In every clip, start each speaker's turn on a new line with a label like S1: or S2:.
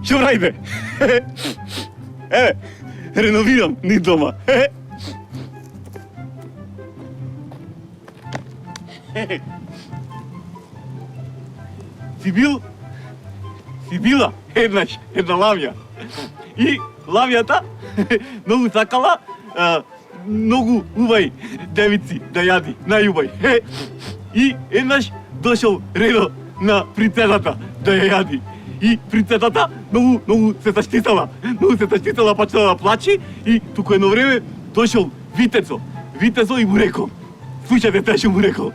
S1: Што правите? Еве, реновирам ни дома. Си била еднаш една лавја. И лавјата многу сакала многу убави девици да јади, најубави. И еднаш дошол редо на принцесата да ја јади. И принцесата многу се заштитала, почела да плачи и туку едно време дошол Витецо и му рекол, слушајте таа што му рекол.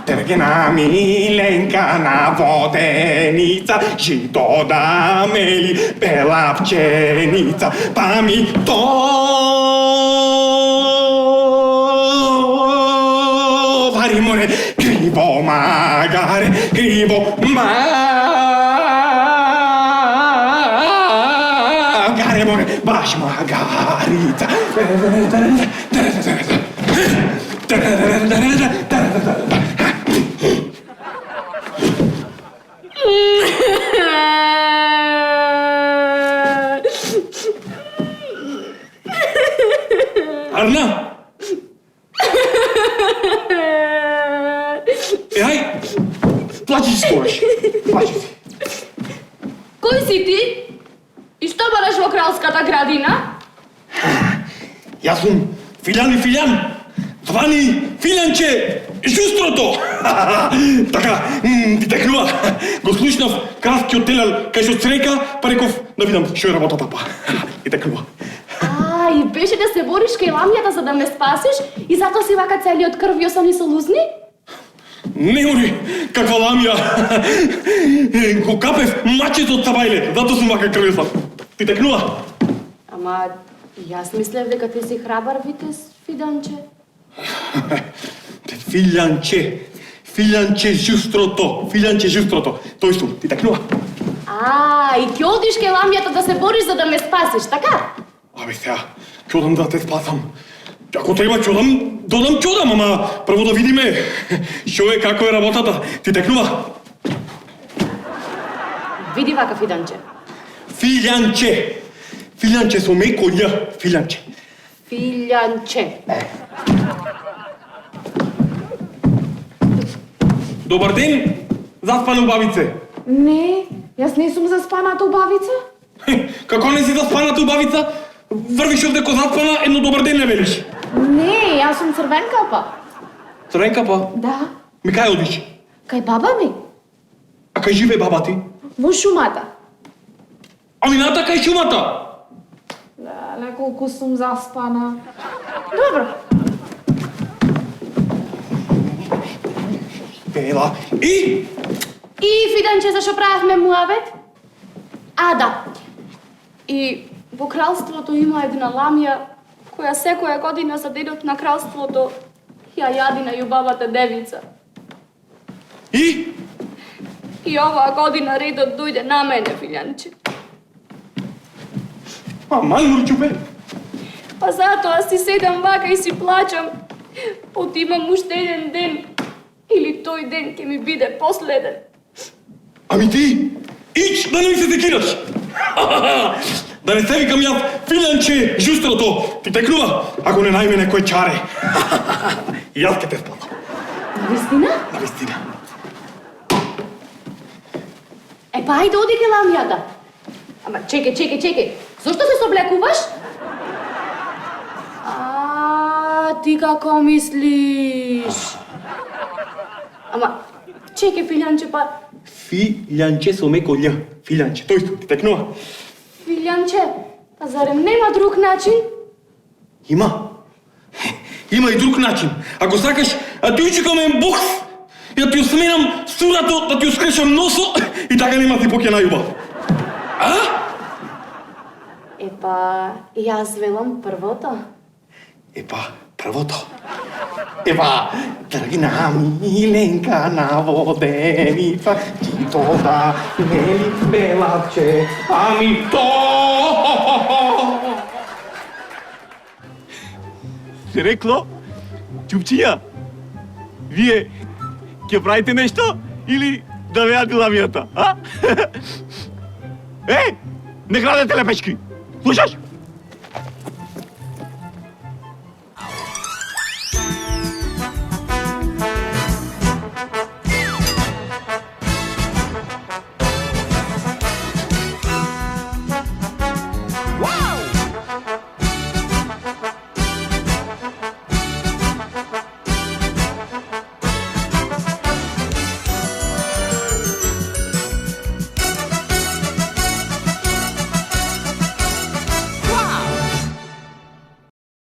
S2: Тргна Миленка на воденица, жито да мели бела пченица, па ми товари море, криво магаре, криво магаре море, баш магарица. Арна! Ај! Плачи си скораш! Плачи си!
S3: Кој си ти? И што бараш во кралската градина?
S2: Јас сум Филян! Звани Филјанче Жустрото! Така, ти текнува. Го слушнав краткиот телел кај што црека, па реков да видам што е работата па. И текнува.
S3: И беше да се бориш кај ламјата за да ме спасиш и затоа си вака целиот крвјосан и солузни?
S2: Не мори, каква ламја! Го капев мачето од Сабајле, затоа сум вака крвјосан. Ти текнува.
S3: Ама јас мислев дека ти си храбар витез, Фиданче.
S2: Филјанче Жустрото. Тој сум, ти текнува.
S3: И ќе одиш кај ламјата да се бориш за да ме спасиш, така?
S2: Абе сега, ќе одам да те спасам. Ако треба ќе одам, ама прво да видиме што е, како е работата. Ти текнува?
S3: Види вака, Фиданче.
S2: Филјанче со меко љ, Филјанче. Добар ден, заспана убавице.
S4: Не, јас не сум заспаната убавица.
S2: Како не си заспаната убавица? Врвиш овде заспана, едно добар ден не велиш.
S4: Не, јас сум Црвенкапа.
S2: Црвенкапа?
S4: Да.
S2: Ми кај одиш?
S4: Кај баба ми.
S2: А кај живе баба ти?
S4: Во шумата.
S2: Амината кај шумата?
S4: Да, неколку сум заспана. Добро.
S2: Бела. И
S3: Фиданче, зашо правевме муавет? Да. И во кралството има една ламја која секоја година за денот на кралството ја јади на љубавата девица.
S2: И
S3: оваа година редот дојде на мене, Филјанче.
S2: Мајмурчу бе.
S3: Па затоа си седам вака и си плачам. Имам уште еден ден. Или тој ден ќе ми биде последен.
S2: Ами ти, ич да не ми се секираш. Да не се викам јас Филјанче Жустрото. Ти текнува, ако не најме некој чаре. И јас ќе те спасам.
S3: Навистина?
S2: Навистина.
S3: Па ајде оди кај ламјата. Ама чекај. Зошто се соблекуваш? Ти како мислиш? Ама чекај, Филјанче, па...
S2: Филјанче со меко љ. Филјанче, тој ти текнува.
S3: Филјанче, па зарем нема друг начин?
S2: Има и друг начин. Ако сакаш, ти учикаме бокс, ја ти осменам сурато, да ти оскрешам носо и така нема ти покјана љубав.
S3: Епа, јас велам првото.
S2: Тргна Миленка на воденица, то да не е ли белавче, ами то!
S1: Се рекло, чупчија, вие ќе правите нешто или да ве јади ламијата, а? Не крадете лепечки, слушаш?